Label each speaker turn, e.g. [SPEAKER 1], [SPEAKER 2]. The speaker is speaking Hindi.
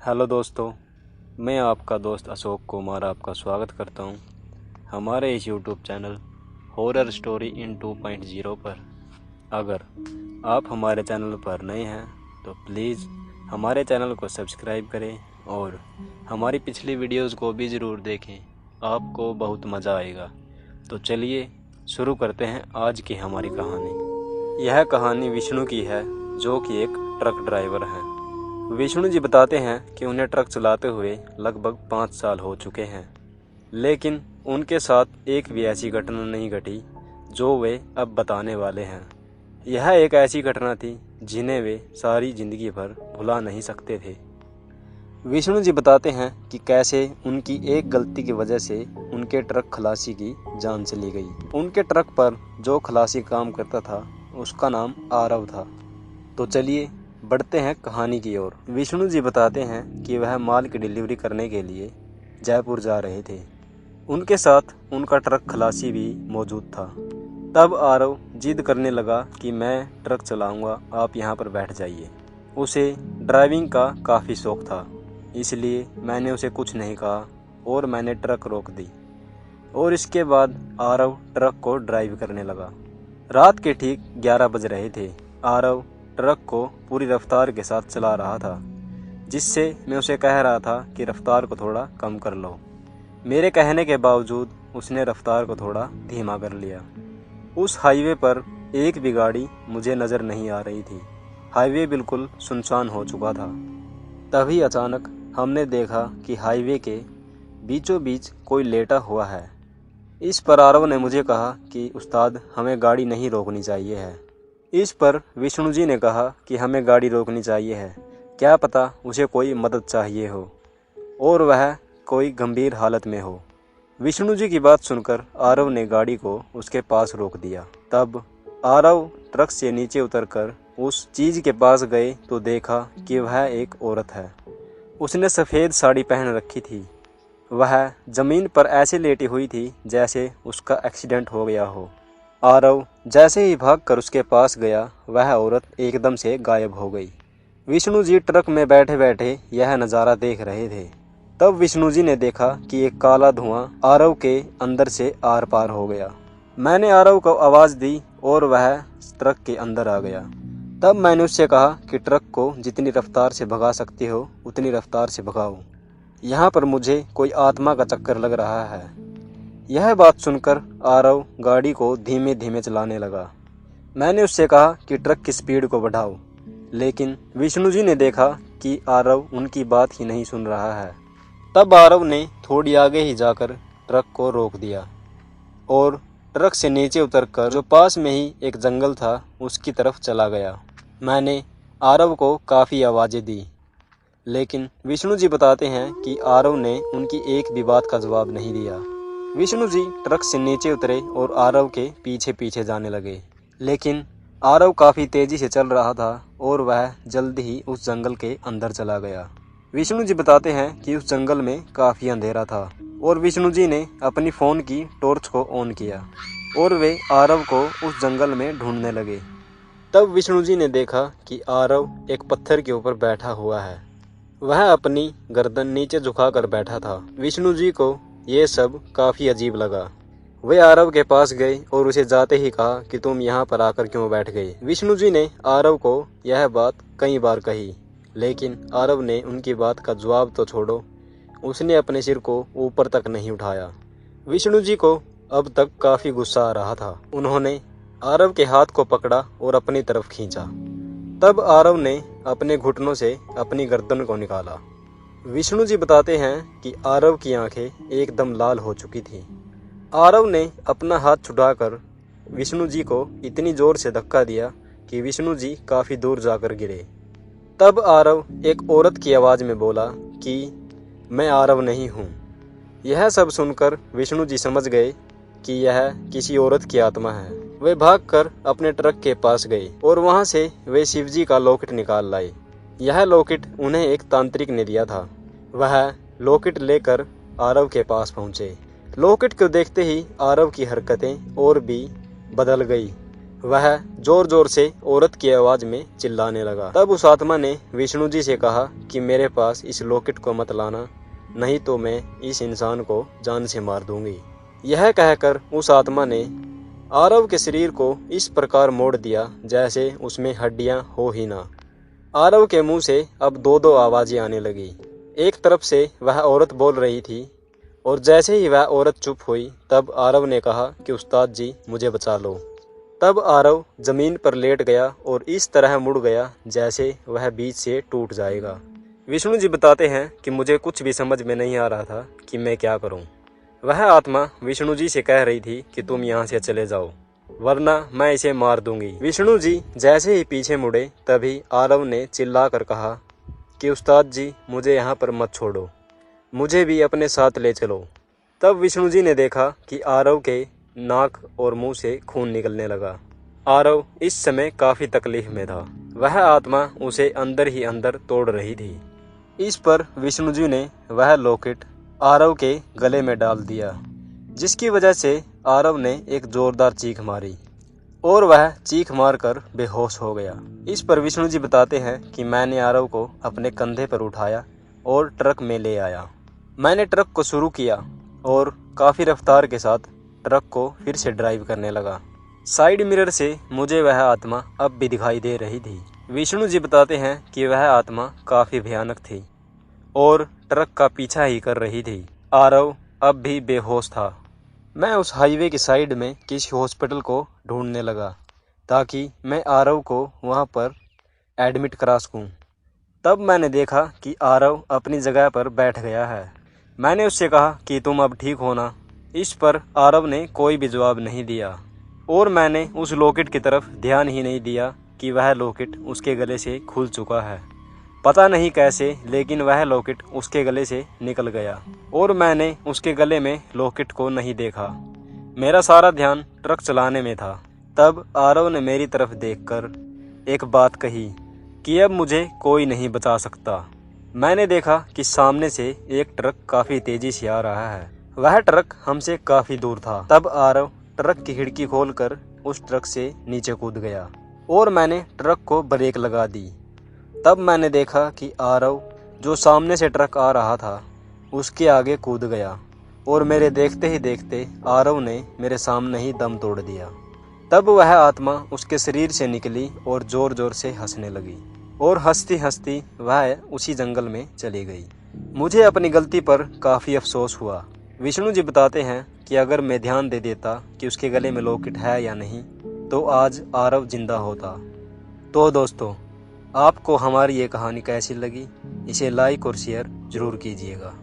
[SPEAKER 1] हेलो दोस्तों, मैं आपका दोस्त अशोक कुमार आपका स्वागत करता हूं हमारे इस YouTube channel horror story in 2.0 पर। अगर आप हमारे चैनल पर नए हैं तो प्लीज़ हमारे चैनल को सब्सक्राइब करें और हमारी पिछली वीडियोस को भी ज़रूर देखें, आपको बहुत मज़ा आएगा। तो चलिए शुरू करते हैं आज की हमारी कहानी। यह कहानी विष्णु की है, जो कि एक ट्रक ड्राइवर है। विष्णु जी बताते हैं कि उन्हें ट्रक चलाते हुए लगभग 5 साल हो चुके हैं, लेकिन उनके साथ एक भी ऐसी घटना नहीं घटी जो वे अब बताने वाले हैं। यह एक ऐसी घटना थी जिन्हें वे सारी जिंदगी भर भुला नहीं सकते थे। विष्णु जी बताते हैं कि कैसे उनकी एक गलती की वजह से उनके ट्रक खलासी की जान चली गई। उनके ट्रक पर जो खलासी काम करता था उसका नाम आरव था। तो चलिए बढ़ते हैं कहानी की ओर। विष्णु जी बताते हैं कि वह माल की डिलीवरी करने के लिए जयपुर जा रहे थे। उनके साथ उनका ट्रक खलासी भी मौजूद था। तब आरव जिद करने लगा कि मैं ट्रक चलाऊंगा, आप यहाँ पर बैठ जाइए। उसे ड्राइविंग का काफ़ी शौक था, इसलिए मैंने उसे कुछ नहीं कहा और मैंने ट्रक रोक दी। और इसके बाद आरव ट्रक को ड्राइव करने लगा। रात के ठीक 11 बज रहे थे। आरव ट्रक को पूरी रफ्तार के साथ चला रहा था, जिससे मैं उसे कह रहा था कि रफ्तार को थोड़ा कम कर लो। मेरे कहने के बावजूद उसने रफ्तार को थोड़ा धीमा कर लिया। उस हाईवे पर एक भी गाड़ी मुझे नज़र नहीं आ रही थी। हाईवे बिल्कुल सुनसान हो चुका था। तभी अचानक हमने देखा कि हाईवे के बीचों बीच कोई लेटा हुआ है। इस पर आरव ने मुझे कहा कि उस्ताद, हमें गाड़ी नहीं रोकनी चाहिए है। इस पर विष्णु जी ने कहा कि हमें गाड़ी रोकनी चाहिए है, क्या पता उसे कोई मदद चाहिए हो और वह कोई गंभीर हालत में हो। विष्णु जी की बात सुनकर आरव ने गाड़ी को उसके पास रोक दिया। तब आरव ट्रक से नीचे उतरकर उस चीज़ के पास गए तो देखा कि वह एक औरत है। उसने सफ़ेद साड़ी पहन रखी थी। वह ज़मीन पर ऐसे लेटी हुई थी जैसे उसका एक्सीडेंट हो गया हो। आरव जैसे ही भागकर उसके पास गया, वह औरत एकदम से गायब हो गई। विष्णु जी ट्रक में बैठे बैठे यह नज़ारा देख रहे थे। तब विष्णु जी ने देखा कि एक काला धुआं आरव के अंदर से आर पार हो गया। मैंने आरव को आवाज़ दी और वह ट्रक के अंदर आ गया। तब मैंने उससे कहा कि ट्रक को जितनी रफ्तार से भगा सकती हो उतनी रफ्तार से भगाओ, यहाँ पर मुझे कोई आत्मा का चक्कर लग रहा है। यह बात सुनकर आरव गाड़ी को धीमे धीमे चलाने लगा। मैंने उससे कहा कि ट्रक की स्पीड को बढ़ाओ, लेकिन विष्णु जी ने देखा कि आरव उनकी बात ही नहीं सुन रहा है। तब आरव ने थोड़ी आगे ही जाकर ट्रक को रोक दिया और ट्रक से नीचे उतरकर जो पास में ही एक जंगल था उसकी तरफ चला गया। मैंने आरव को काफ़ी आवाज़ें दी, लेकिन विष्णु जी बताते हैं कि आरव ने उनकी एक भी बात का जवाब नहीं दिया। विष्णु जी ट्रक से नीचे उतरे और आरव के पीछे पीछे जाने लगे, लेकिन आरव काफ़ी तेज़ी से चल रहा था और वह जल्द ही उस जंगल के अंदर चला गया। विष्णु जी बताते हैं कि उस जंगल में काफ़ी अंधेरा था और विष्णु जी ने अपनी फ़ोन की टॉर्च को ऑन किया और वे आरव को उस जंगल में ढूंढने लगे। तब विष्णु जी ने देखा कि आरव एक पत्थर के ऊपर बैठा हुआ है। वह अपनी गर्दन नीचे झुकाकर बैठा था। विष्णु जी को ये सब काफ़ी अजीब लगा। वे आरव के पास गए और उसे जाते ही कहा कि तुम यहाँ पर आकर क्यों बैठ गए। विष्णु जी ने आरव को यह बात कई बार कही, लेकिन आरव ने उनकी बात का जवाब तो छोड़ो, उसने अपने सिर को ऊपर तक नहीं उठाया। विष्णु जी को अब तक काफ़ी गुस्सा आ रहा था। उन्होंने आरव के हाथ को पकड़ा और अपनी तरफ खींचा। तब आरव ने अपने घुटनों से अपनी गर्दन को निकाला। विष्णु जी बताते हैं कि आरव की आंखें एकदम लाल हो चुकी थीं। आरव ने अपना हाथ छुड़ाकर विष्णु जी को इतनी जोर से धक्का दिया कि विष्णु जी काफ़ी दूर जाकर गिरे। तब आरव एक औरत की आवाज़ में बोला कि मैं आरव नहीं हूँ। यह सब सुनकर विष्णु जी समझ गए कि यह किसी औरत की आत्मा है। वे भागकर अपने ट्रक के पास गए और वहां से वे शिवजी का लॉकेट निकाल लाए। यह लॉकेट उन्हें एक तांत्रिक ने दिया था। वह लॉकेट लेकर आरव के पास पहुंचे। लॉकेट को देखते ही आरव की हरकतें और भी बदल गई। वह जोर जोर से औरत की आवाज में चिल्लाने लगा। तब उस आत्मा ने विष्णु जी से कहा कि मेरे पास इस लॉकेट को मत लाना, नहीं तो मैं इस इंसान को जान से मार दूंगी। यह कहकर उस आत्मा ने आरव के शरीर को इस प्रकार मोड़ दिया जैसे उसमें हड्डियां हो ही ना। आरव के मुंह से अब दो दो आवाजें आने लगी। एक तरफ से वह औरत बोल रही थी और जैसे ही वह औरत चुप हुई तब आरव ने कहा कि उस्ताद जी मुझे बचा लो। तब आरव जमीन पर लेट गया और इस तरह मुड़ गया जैसे वह बीच से टूट जाएगा। विष्णु जी बताते हैं कि मुझे कुछ भी समझ में नहीं आ रहा था कि मैं क्या करूं। वह आत्मा विष्णु जी से कह रही थी कि तुम यहाँ से चले जाओ वरना मैं इसे मार दूंगी। विष्णु जी जैसे ही पीछे मुड़े तभी आरव ने चिल्लाकर कहा कि उस्ताद जी मुझे यहाँ पर मत छोड़ो, मुझे भी अपने साथ ले चलो। तब विष्णु जी ने देखा कि आरव के नाक और मुंह से खून निकलने लगा। आरव इस समय काफी तकलीफ में था। वह आत्मा उसे अंदर ही अंदर तोड़ रही थी। इस पर विष्णु जी ने वह लॉकेट आरव के गले में डाल दिया, जिसकी वजह से आरव ने एक जोरदार चीख मारी और वह चीख मारकर बेहोश हो गया। इस पर विष्णु जी बताते हैं कि मैंने आरव को अपने कंधे पर उठाया और ट्रक में ले आया। मैंने ट्रक को शुरू किया और काफ़ी रफ्तार के साथ ट्रक को फिर से ड्राइव करने लगा। साइड मिरर से मुझे वह आत्मा अब भी दिखाई दे रही थी। विष्णु जी बताते हैं कि वह आत्मा काफ़ी भयानक थी और ट्रक का पीछा ही कर रही थी। आरव अब भी बेहोश था। मैं उस हाईवे की साइड में किसी हॉस्पिटल को ढूंढने लगा ताकि मैं आरव को वहां पर एडमिट करा सकूं। तब मैंने देखा कि आरव अपनी जगह पर बैठ गया है। मैंने उससे कहा कि तुम अब ठीक हो ना। इस पर आरव ने कोई भी जवाब नहीं दिया और मैंने उस लॉकेट की तरफ ध्यान ही नहीं दिया कि वह लॉकेट उसके गले से खुल चुका है। पता नहीं कैसे, लेकिन वह लॉकेट उसके गले से निकल गया और मैंने उसके गले में लॉकेट को नहीं देखा। मेरा सारा ध्यान ट्रक चलाने में था। तब आरव ने मेरी तरफ देखकर एक बात कही कि अब मुझे कोई नहीं बचा सकता। मैंने देखा कि सामने से एक ट्रक काफ़ी तेज़ी से आ रहा है। वह ट्रक हमसे काफ़ी दूर था। तब आरव ट्रक की खिड़की खोलकर उस ट्रक से नीचे कूद गया और मैंने ट्रक को ब्रेक लगा दी। तब मैंने देखा कि आरव जो सामने से ट्रक आ रहा था उसके आगे कूद गया और मेरे देखते ही देखते आरव ने मेरे सामने ही दम तोड़ दिया। तब वह आत्मा उसके शरीर से निकली और जोर जोर से हंसने लगी और हंसती हंसती वह उसी जंगल में चली गई। मुझे अपनी गलती पर काफ़ी अफसोस हुआ। विष्णु जी बताते हैं कि अगर मैं ध्यान दे देता कि उसके गले में लॉकेट है या नहीं तो आज आरव जिंदा होता। तो दोस्तों, आपको हमारी ये कहानी कैसी लगी? इसे लाइक और शेयर ज़रूर कीजिएगा।